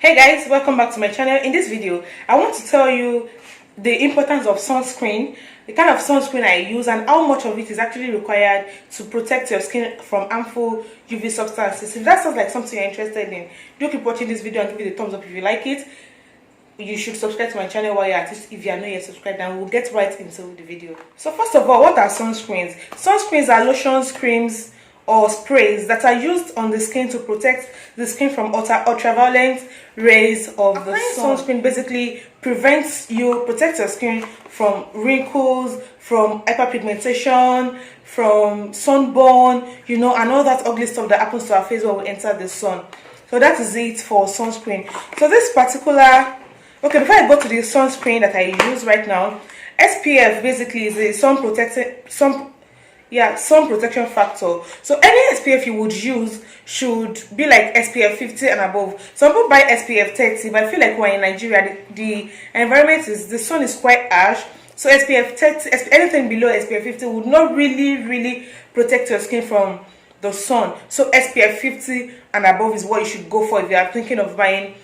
Hey guys, welcome back to my channel. In this video I want to tell you the importance of sunscreen, the kind of sunscreen I use, and how much of it is actually required to protect your skin from harmful UV substances. If that sounds like something you're interested in, do keep watching this video and give it a thumbs up if you like it. You should subscribe to my channel while you're at it if you are not yet subscribed, and we'll get right into the video. So first of all, what are sunscreens? Sunscreens are lotions, creams, or sprays that are used on the skin to protect the skin from ultraviolet rays of the sun. Sunscreen basically protects your skin from wrinkles, from hyperpigmentation, from sunburn, and all that ugly stuff that happens to our face when we enter the sun. So that is it for sunscreen. So this particular, okay, before I go to the sunscreen that I use right now, SPF basically is a sun protection factor. So any SPF you would use should be like SPF 50 and above. Some people buy SPF 30, but I feel like we're in Nigeria, the environment the sun is quite harsh. So SPF 30, anything below SPF 50 would not really protect your skin from the sun. So SPF 50 and above is what you should go for if you are thinking of buying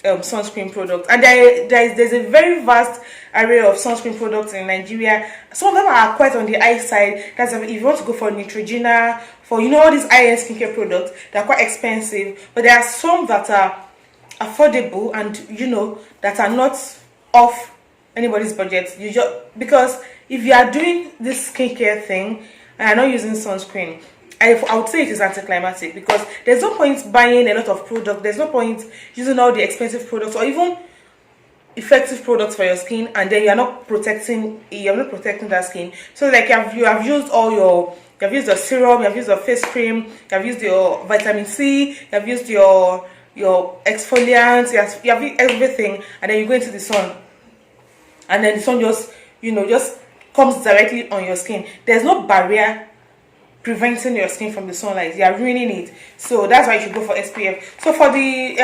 sunscreen products. And there's a very vast array of sunscreen products in Nigeria. Some of them are quite on the high side. That's if you want to go for Neutrogena, for all these high-end skincare products, they're quite expensive, but there are some that are affordable and that are not off anybody's budget. Because if you are doing this skincare thing and are not using sunscreen, I would say it is anticlimactic, because there's no point buying a lot of product, there's no point using all the expensive products or even effective products for your skin, and then you're not protecting that skin. So like you have used the serum, you have used your face cream, you have used your vitamin C, you have used your exfoliants, you have used everything, and then you go into the sun, and then the sun just comes directly on your skin. There's no barrier preventing your skin from the sunlight. You are ruining it. So that's why you should go for SPF. So for the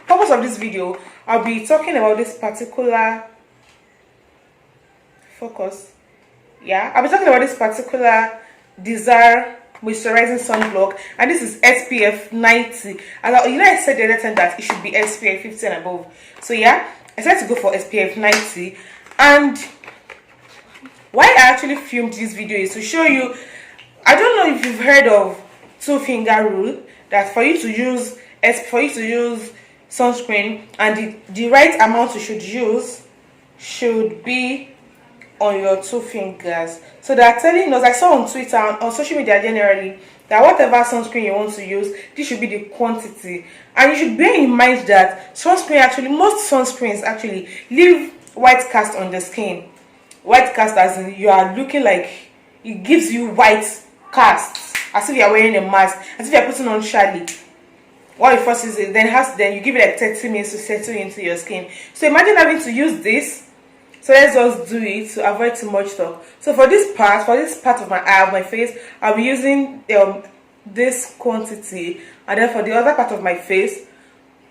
purpose of this video, I'll be talking about this particular I'll be talking about this particular Disaar moisturizing sunblock, and this is SPF 90. And I said the other time that it should be SPF 50 and above. So I decided to go for SPF 90. And why I actually filmed this video is to show you, I don't know if you've heard of two-finger rule, that for you to use sunscreen, and the right amount you should use should be on your two fingers. So they're telling us, I saw on Twitter and on social media generally, that whatever sunscreen you want to use, this should be the quantity. And you should bear in mind that most sunscreens actually leave white cast on the skin. White cast as in you are looking like, it gives you white casts, as if you are wearing a mask, as if you are putting on Charlie. What you first use it, then you give it like 30 minutes to settle into your skin. So imagine having to use this. So let's just do it to avoid too much talk. So for this part of my eye, of my face, I'll be using this quantity, and then for the other part of my face,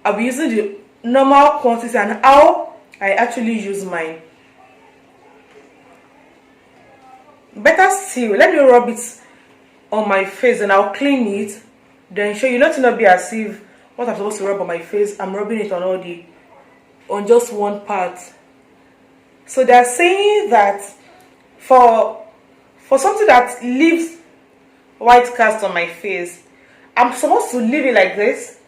I'll be using the normal quantity and how I actually use mine. Better still, let me rub it on my face and I'll clean it, then show you. Not to not be as if what I'm supposed to rub on my face, I'm rubbing it on just one part. So they're saying that for something that leaves white cast on my face, I'm supposed to leave it like this.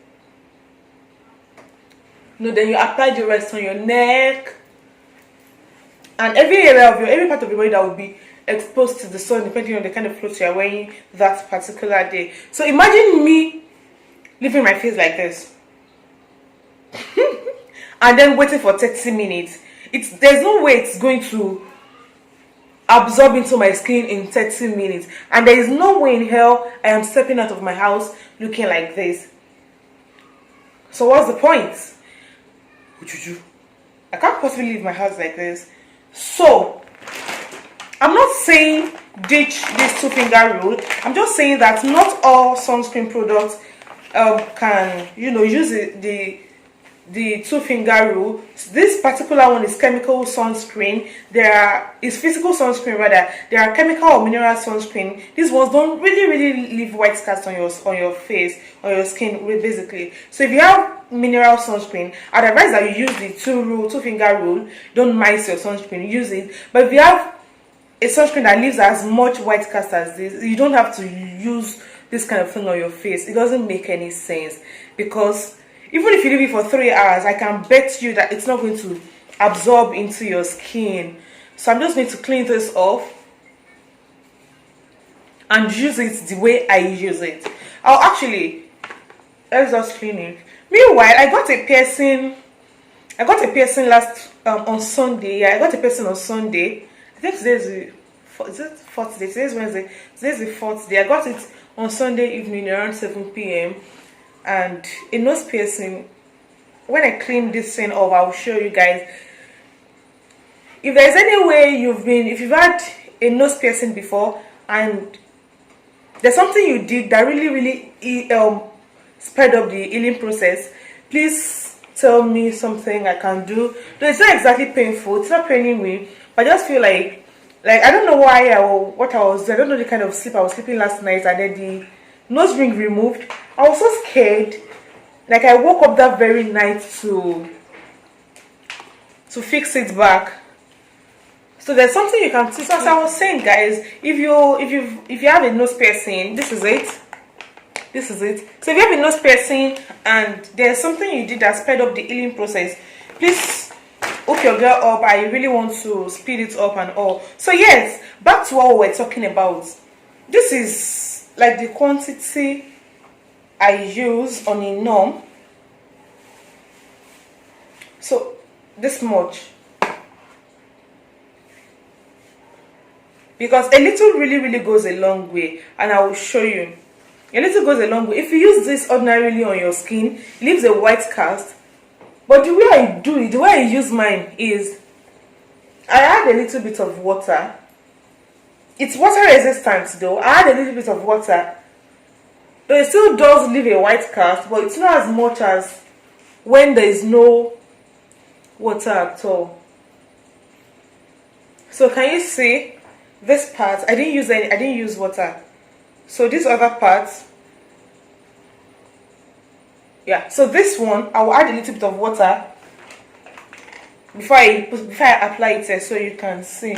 Then you apply the rest on your neck and every part of your body that will be exposed to the sun, depending on the kind of clothes you are wearing that particular day. So imagine me leaving my face like this and then waiting for 30 minutes. There's no way it's going to absorb into my skin in 30 minutes, and there is no way in hell I am stepping out of my house looking like this. So what's the point? I can't possibly leave my house like this. So I'm not saying ditch this two-finger rule. I'm just saying that not all sunscreen products can use the two-finger rule. This particular one is chemical sunscreen. Is physical sunscreen rather. There are chemical or mineral sunscreen. These ones don't really leave white cast on your face, on your skin, basically. So if you have mineral sunscreen, I'd advise that you use the two finger rule. Don't mice your sunscreen, use it. But if you have a sunscreen that leaves as much white cast as this, you don't have to use this kind of thing on your face. It doesn't make any sense, because even if you leave it for 3 hours, I can bet you that it's not going to absorb into your skin. So I'm just going to clean this off and use it the way I use it. I'll actually, let's just clean it. Meanwhile, I got a piercing last on Sunday. Yeah, I got a piercing on Sunday. I think today's the fourth day. Today's Wednesday. Today's the fourth day. I got it on Sunday evening around 7 p.m. and a nose piercing. When I clean this thing off, I'll show you guys. If there's any way if you've had a nose piercing before and there's something you did that really sped up the healing process, please tell me something I can do. Though it's not exactly painful, it's not paining me, but I just feel like I don't know why I don't know the kind of sleep I was sleeping last night, and then the nose ring removed. I was so scared. Like, I woke up that very night to fix it back. So there's something you can see. So as I was saying, guys, if you have a nose piercing, this is it. So if you have a nose piercing and there's something you did that sped up the healing process, please hook your girl up. I really want to speed it up and all. So yes, back to what we were talking about. This is like the quantity I use on a norm. So this much, because a little really goes a long way, and I will show you. A little goes a long way. If you use this ordinarily on your skin, it leaves a white cast. But the way I do it, the way I use mine is I add a little bit of water. It's water resistant though. I add a little bit of water. Though it still does leave a white cast, but it's not as much as when there is no water at all. So can you see this part? I didn't use water. So this other part, yeah, so this one I will add a little bit of water before I apply it, so you can see,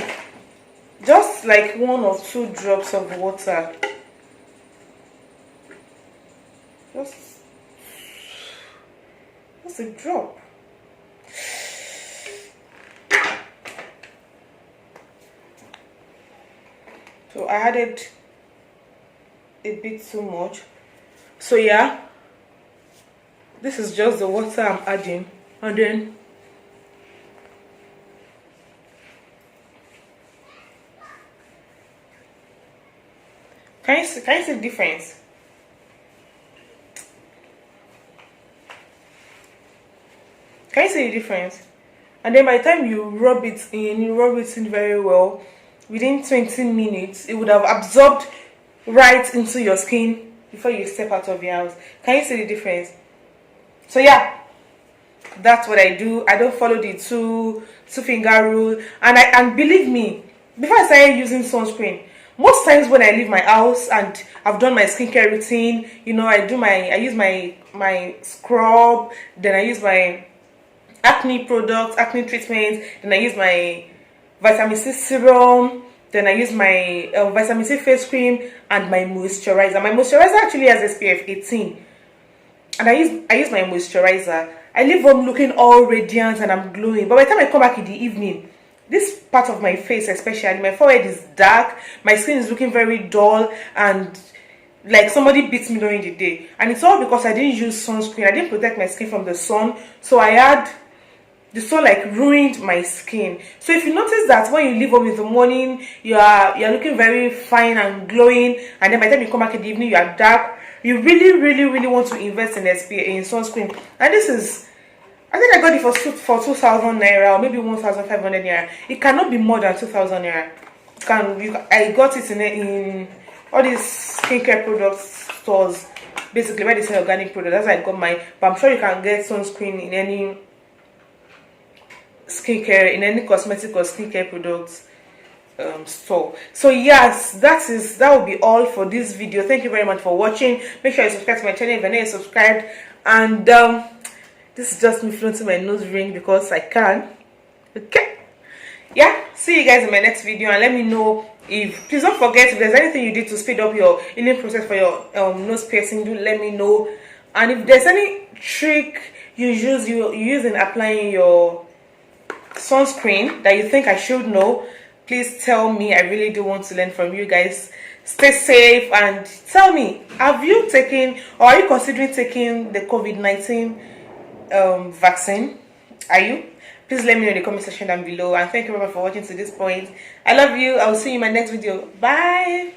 just like 1 or 2 drops of water, just a drop. So I added a bit too much. So yeah, this is just the water I'm adding, and then can you see the difference? Can you see the difference? And then by the time you rub it in very well, within 20 minutes, it would have absorbed right into your skin before you step out of your house. Can you see the difference? So yeah, that's what I do. I don't follow the two finger rule, and believe me, before I started using sunscreen, most times when I leave my house and I've done my skincare routine, you know, I use my scrub, then I use my acne products, acne treatment, then I use my vitamin C serum, then I use my vitamin C face cream and my moisturizer. My moisturizer actually has SPF 18, and I use my moisturizer. I leave home looking all radiant and I'm glowing. But by the time I come back in the evening, this part of my face, especially my forehead, is dark. My skin is looking very dull and like somebody beats me during the day. And it's all because I didn't use sunscreen. I didn't protect my skin from the sun. So the sun like ruined my skin. So if you notice that when you leave home in the morning, you're looking very fine and glowing, and then by the time you come back in the evening you are dark, you really want to invest in sunscreen. And this is, I think I got it for 2,000 naira or maybe 1,500 naira. It cannot be more than 2,000 naira. I got it in all these skincare products stores, basically where they sell organic products. That's why I got mine. But I'm sure you can get sunscreen in any skincare, in any cosmetic or skincare products store. So yes, that will be all for this video. Thank you very much for watching. Make sure you subscribe to my channel if you're not subscribed, and This is just me floating my nose ring because I can. Okay. Yeah, see you guys in my next video, and let me know if, please don't forget, if there's anything you did to speed up your healing process for your nose piercing, do let me know. And if there's any trick you use in applying your sunscreen that you think I should know, please tell me. I really do want to learn from you guys. Stay safe, and tell me, have you taken, or are you considering taking the COVID-19 vaccine? Are you? Please let me know in the comment section down below, and thank you very much for watching to this point. I love you. I will see you in my next video. Bye.